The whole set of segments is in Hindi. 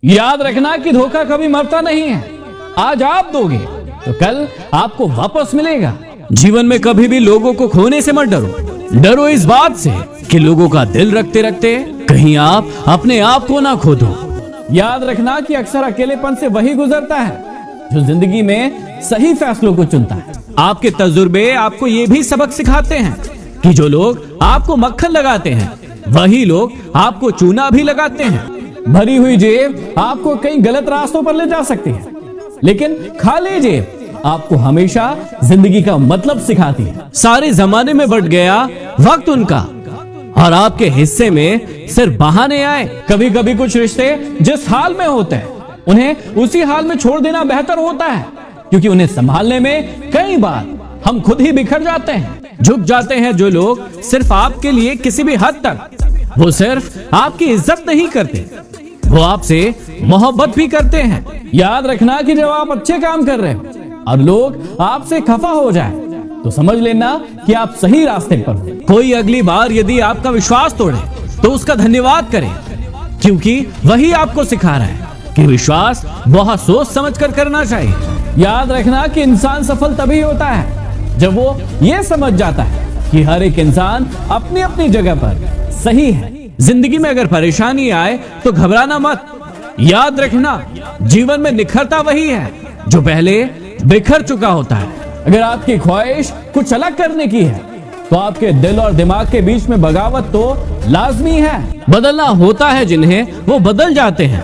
याद रखना कि धोखा कभी मरता नहीं है। आज आप दोगे तो कल आपको वापस मिलेगा। जीवन में कभी भी लोगों को खोने से मत डरो। डरो इस बात से कि लोगों का दिल रखते रखते कहीं आप अपने आप को ना खो दो। याद रखना कि अक्सर अकेलेपन से वही गुजरता है जो जिंदगी में सही फैसलों को चुनता है। आपके तजुर्बे आपको ये भी सबक सिखाते हैं कि जो लोग आपको मक्खन लगाते हैं वही लोग आपको चूना भी लगाते हैं। भरी हुई जेब आपको कई गलत रास्तों पर ले जा सकती है, लेकिन खाली जेब आपको हमेशा जिंदगी का मतलब सिखाती है। सारे जमाने में बढ़ गया वक्त उनका और आपके हिस्से में सिर्फ बहाने आए। कभी कभी कुछ रिश्ते जिस हाल में होते हैं उन्हें उसी हाल में छोड़ देना बेहतर होता है, क्योंकि उन्हें संभालने में कई बार हम खुद ही बिखर जाते हैं। झुक जाते हैं जो लोग सिर्फ आपके लिए किसी भी हद तक। वो सिर्फ आपकी इज्जत नहीं करते, वो आपसे मोहब्बत भी करते हैं। याद रखना कि जब आप अच्छे काम कर रहे हो और लोग आपसे खफा हो जाए तो समझ लेना कि आप सही रास्ते पर हो। कोई अगली बार यदि आपका विश्वास तोड़े तो उसका धन्यवाद करें, क्योंकि वही आपको सिखा रहा है कि विश्वास बहुत सोच समझ कर करना चाहिए। याद रखना कि इंसान सफल तभी होता है जब वो ये समझ जाता है कि हर एक इंसान अपनी अपनी जगह पर सही है। जिंदगी में अगर परेशानी आए तो घबराना मत। याद रखना जीवन में निखरता वही है जो पहले बिखर चुका होता है। अगर आपकी ख्वाहिश कुछ अलग करने की है तो आपके दिल और दिमाग के बीच में बगावत तो लाजमी है। बदलना होता है जिन्हें वो बदल जाते हैं।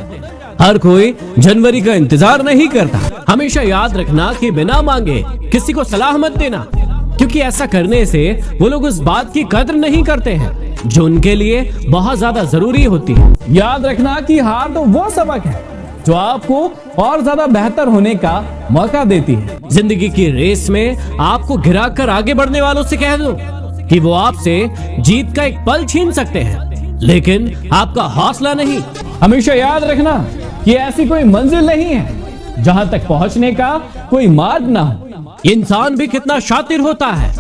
हर कोई जनवरी का इंतजार नहीं करता। हमेशा याद रखना कि बिना मांगे किसी को सलाह मत देना, क्योंकि ऐसा करने से वो लोग उस बात की कद्र नहीं करते हैं जो उनके लिए बहुत ज्यादा जरूरी होती है। याद रखना कि हार तो वो सबक है जो आपको और ज्यादा बेहतर होने का मौका देती है। जिंदगी की रेस में आपको गिरा कर आगे बढ़ने वालों से कह दो कि वो आपसे जीत का एक पल छीन सकते हैं, लेकिन आपका हौसला नहीं। हमेशा याद रखना कि ऐसी कोई मंजिल नहीं है जहां तक पहुंचने का कोई मार्ग ना हो। इंसान भी कितना शातिर होता है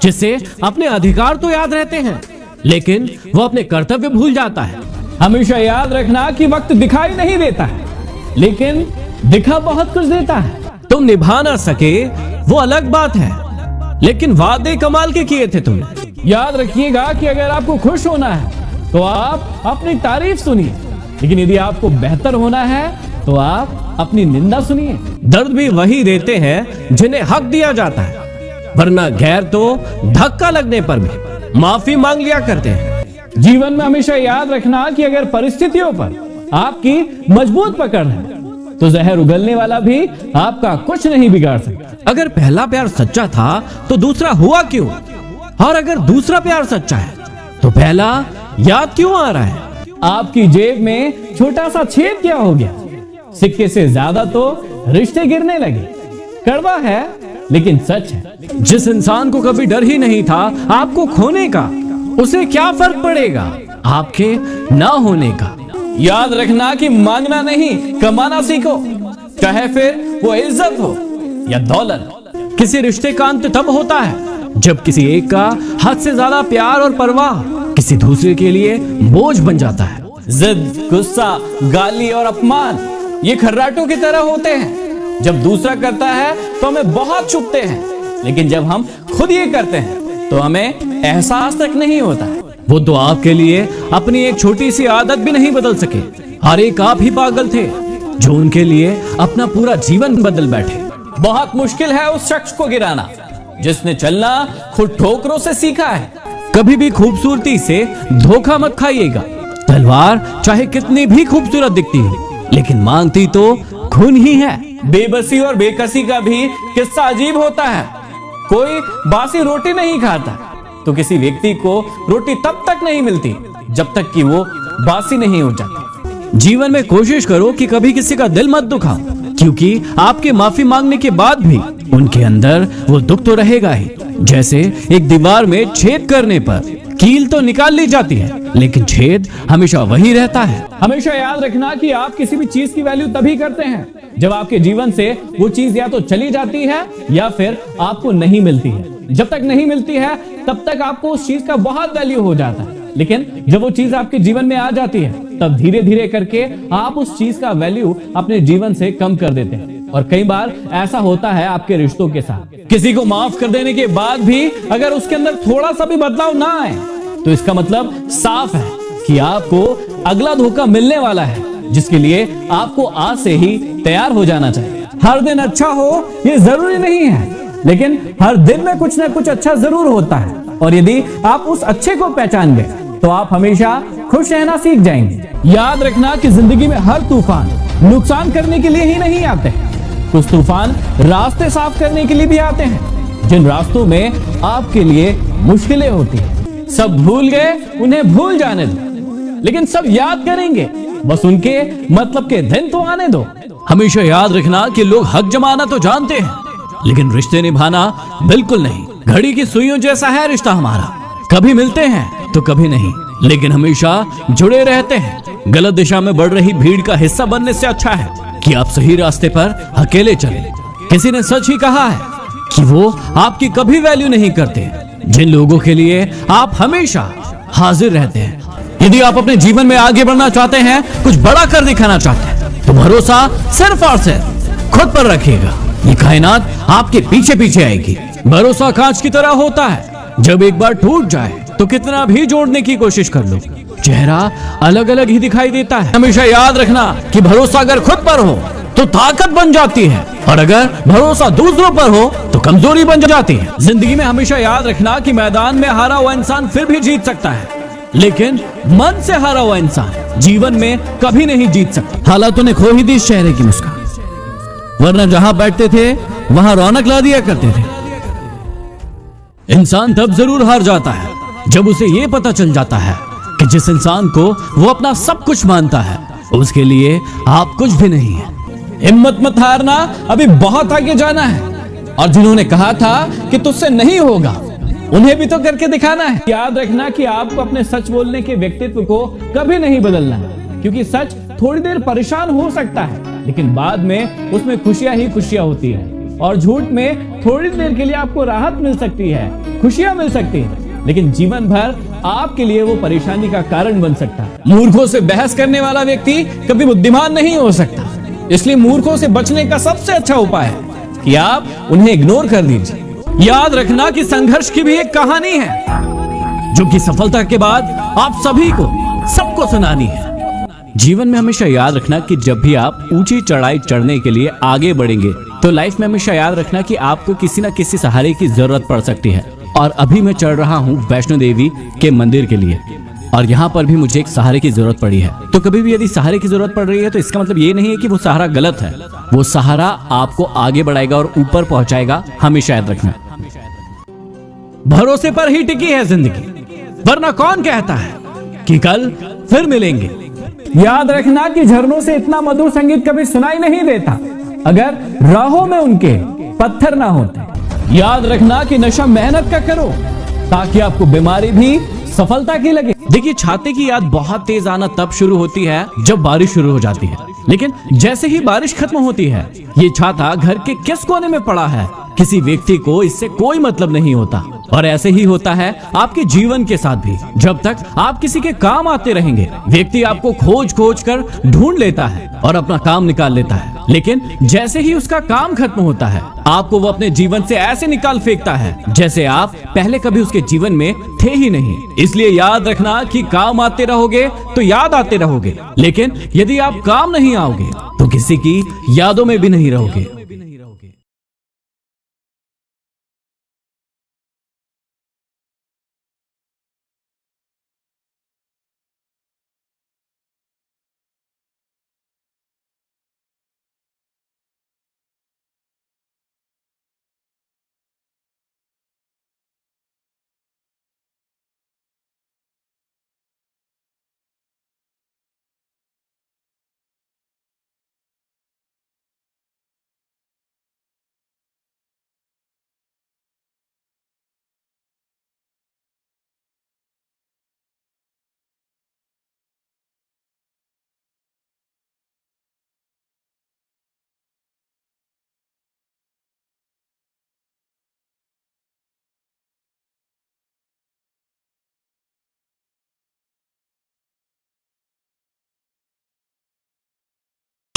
जिसे अपने अधिकार तो याद रहते हैं, लेकिन वो अपने कर्तव्य भूल जाता है। हमेशा याद रखना कि वक्त दिखाई नहीं देता है, लेकिन दिखा बहुत कुछ देता है। तुम निभा ना सके वो अलग बात है, लेकिन वादे कमाल के किए थे तुमने। याद रखिएगा कि अगर आपको खुश होना है तो आप अपनी तारीफ सुनिए, लेकिन यदि आपको बेहतर होना है तो आप अपनी निंदा सुनिए। दर्द भी वही देते हैं जिन्हें हक दिया जाता है, वरना गैर तो धक्का लगने पर भी माफी मांग लिया करते हैं। जीवन में हमेशा याद रखना कि अगर परिस्थितियों पर आपकी मजबूत पकड़ है तो जहर उगलने वाला भी आपका कुछ नहीं बिगाड़ सकता। अगर पहला प्यार सच्चा था तो दूसरा हुआ क्यों? और अगर दूसरा प्यार सच्चा है तो पहला याद क्यों आ रहा है? आपकी जेब में छोटा सा छेद क्या हो गया? सिक्के से ज्यादा तो रिश्ते गिरने लगे। कड़वा है लेकिन सच है। जिस इंसान को कभी डर ही नहीं था आपको खोने का, उसे क्या फर्क पड़ेगा आपके ना होने का? याद रखना कि मांगना नहीं कमाना सीखो, चाहे फिर वो इज्जत हो या दौलत। किसी रिश्ते का अंत तब होता है जब किसी एक का हद से ज्यादा प्यार और परवाह किसी दूसरे के लिए बोझ बन जाता है। जिद, गुस्सा, गाली और अपमान ये खर्राटों की तरह होते हैं। जब दूसरा करता है तो हमें बहुत चुभते हैं, लेकिन जब हम खुद ये करते हैं तो हमें एहसास तक नहीं होता। वो तो आपके लिए अपनी एक छोटी सी आदत भी नहीं बदल सके। हर एक आप ही पागल थे जो उनके लिए अपना पूरा जीवन बदल बैठे। बहुत मुश्किल है उस शख्स को गिराना जिसने चलना खुद ठोकरों से सीखा है। कभी भी खूबसूरती से धोखा मत खाइएगा। तलवार चाहे कितनी भी खूबसूरत दिखती हो, लेकिन मांगती तो खून ही है। बेबसी और बेकसी का भी किस्सा अजीब होता है। कोई बासी रोटी नहीं खाता तो किसी व्यक्ति को रोटी तब तक नहीं मिलती जब तक कि वो बासी नहीं हो जाती। जीवन में कोशिश करो कि कभी किसी का दिल मत दुखाओ, क्योंकि आपके माफी मांगने के बाद भी उनके अंदर वो दुख तो रहेगा ही। जैसे एक दीवार में छेद करने पर कील तो निकाल ली जाती है, लेकिन छेद हमेशा वही रहता है। हमेशा याद रखना कि आप किसी भी चीज की वैल्यू तभी करते हैं जब आपके जीवन से वो चीज या तो चली जाती है या फिर आपको नहीं मिलती है। जब तक नहीं मिलती है तब तक आपको उस चीज का बहुत वैल्यू हो जाता है, लेकिन जब वो चीज आपके जीवन में आ जाती है तब धीरे धीरे करके आप उस चीज का वैल्यू अपने जीवन से कम कर देते हैं। और कई बार ऐसा होता है आपके रिश्तों के साथ। किसी को माफ कर देने के बाद भी अगर उसके अंदर थोड़ा सा भी बदलाव ना आए तो इसका मतलब साफ है कि आपको अगला धोखा मिलने वाला है, जिसके लिए आपको आज से ही तैयार हो जाना चाहिए। हर दिन अच्छा हो ये जरूरी नहीं है, लेकिन हर दिन में कुछ ना कुछ अच्छा जरूर होता है। और यदि आप उस अच्छे को पहचान गए तो आप हमेशा खुश रहना सीख जाएंगे। याद रखना कि जिंदगी में हर तूफान नुकसान करने के लिए ही नहीं आते। कुछ तूफान रास्ते साफ करने के लिए भी आते हैं, जिन रास्तों में आपके लिए मुश्किलें होती हैं। सब भूल गए, उन्हें भूल जाने दो, लेकिन सब याद करेंगे, बस उनके मतलब के दिन तो आने दो। हमेशा याद रखना कि लोग हक जमाना तो जानते हैं, लेकिन रिश्ते निभाना बिल्कुल नहीं। घड़ी की सुइयों जैसा है रिश्ता हमारा, कभी मिलते हैं तो कभी नहीं, लेकिन हमेशा जुड़े रहते हैं। गलत दिशा में बढ़ रही भीड़ का हिस्सा बनने से अच्छा है कि आप सही रास्ते पर अकेले चले। किसी ने सच ही कहा है कि वो आपकी कभी वैल्यू नहीं करते जिन लोगों के लिए आप हमेशा हाजिर रहते हैं। यदि आप अपने जीवन में आगे बढ़ना चाहते हैं, कुछ बड़ा कर दिखाना चाहते हैं, तो भरोसा सिर्फ और सिर्फ खुद पर रखिएगा। ये कायनात आपके पीछे पीछे आएगी। भरोसा कांच की तरह होता है, जब एक बार टूट जाए तो कितना भी जोड़ने की कोशिश कर लो, चेहरा अलग अलग ही दिखाई देता है। हमेशा याद रखना कि भरोसा अगर खुद पर हो तो ताकत बन जाती है, और अगर भरोसा दूसरों पर हो तो कमजोरी बन जाती है। जिंदगी में हमेशा याद रखना कि मैदान में हारा हुआ इंसान फिर भी जीत सकता है, लेकिन मन से हारा हुआ इंसान जीवन में कभी नहीं जीत सकता। हालातों ने खो ही दी इस चेहरे की मुस्कान, वरना जहां बैठते थे वहां रौनक ला दिया करते थे। इंसान तब जरूर हार जाता है जब उसे यह पता चल जाता है कि जिस इंसान को वो अपना सब कुछ मानता है उसके लिए आप कुछ भी नहीं है। हिम्मत मत हारना, अभी बहुत आगे जाना है। और जिन्होंने कहा था कि तुझसे नहीं होगा, उन्हें भी तो करके दिखाना है। याद रखना कि आपको अपने सच बोलने के व्यक्तित्व को कभी नहीं बदलना है, क्योंकि सच थोड़ी देर परेशान हो सकता है, लेकिन बाद में उसमें खुशियां ही खुशियां होती है। और झूठ में थोड़ी देर के लिए आपको राहत मिल सकती है, खुशियां मिल सकती है, लेकिन जीवन भर आपके लिए वो परेशानी का कारण बन सकता है। मूर्खों से बहस करने वाला व्यक्ति कभी बुद्धिमान नहीं हो सकता, इसलिए मूर्खों से बचने का सबसे अच्छा उपाय है कि आप उन्हें इग्नोर कर दीजिए। याद रखना कि संघर्ष की भी एक कहानी है, जो कि सफलता के बाद आप सभी को सबको सुनानी है। जीवन में हमेशा याद रखना कि जब भी आप ऊंची चढ़ाई चढ़ने के लिए आगे बढ़ेंगे तो लाइफ में हमेशा याद रखना कि आपको किसी न किसी सहारे की जरूरत पड़ सकती है। और अभी मैं चढ़ रहा हूँ वैष्णो देवी के मंदिर के लिए, और यहाँ पर भी मुझे एक सहारे की जरूरत पड़ी है। तो कभी भी यदि सहारे की जरूरत पड़ रही है तो इसका मतलब ये नहीं है कि वो सहारा गलत है। वो सहारा आपको आगे बढ़ाएगा और ऊपर पहुंचाएगा, हमेशा याद रखना। भरोसे पर ही टिकी है जिंदगी, वरना कौन कहता है कि कल फिर मिलेंगे। याद रखना कि झरनों से इतना मधुर संगीत कभी सुनाई नहीं देता अगर राहों में उनके पत्थर ना होते। याद रखना कि नशा मेहनत का करो ताकि आपको बीमारी भी सफलता की लगे। देखिए, छाते की याद बहुत तेज आना तब शुरू होती है जब बारिश शुरू हो जाती है, लेकिन जैसे ही बारिश खत्म होती है ये छाता घर के किस कोने में पड़ा है किसी व्यक्ति को इससे कोई मतलब नहीं होता। और ऐसे ही होता है आपके जीवन के साथ भी। जब तक आप किसी के काम आते रहेंगे, व्यक्ति आपको खोज खोज कर ढूंढ लेता है और अपना काम निकाल लेता है, लेकिन जैसे ही उसका काम खत्म होता है आपको वो अपने जीवन से ऐसे निकाल फेंकता है जैसे आप पहले कभी उसके जीवन में थे ही नहीं। इसलिए याद रखना कि काम आते रहोगे तो याद आते रहोगे, लेकिन यदि आप काम नहीं आओगे तो किसी की यादों में भी नहीं रहोगे।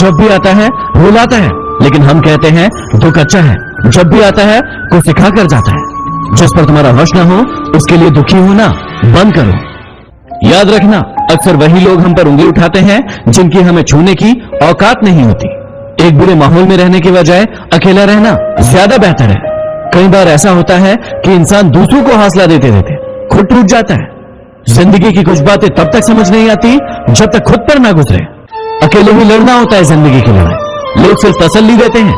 जब भी आता है रुलाता है, लेकिन हम कहते हैं दुख अच्छा है। जब भी आता है कुछ सिखा कर जाता है। जिस पर तुम्हारा वश ना हो उसके लिए दुखी होना बंद करो। याद रखना, अक्सर वही लोग हम पर उंगली उठाते हैं जिनकी हमें छूने की औकात नहीं होती। एक बुरे माहौल में रहने की बजाय अकेला रहना ज्यादा बेहतर है। कई बार ऐसा होता है कि इंसान दूसरों को हौसला देते देते खुद टूट जाता है। जिंदगी की कुछ बातें तब तक समझ नहीं आती जब तक खुद पर ना गुजरे। अकेले ही लड़ना होता है जिंदगी की लड़ाई। लोग सिर्फ तसल्ली देते हैं,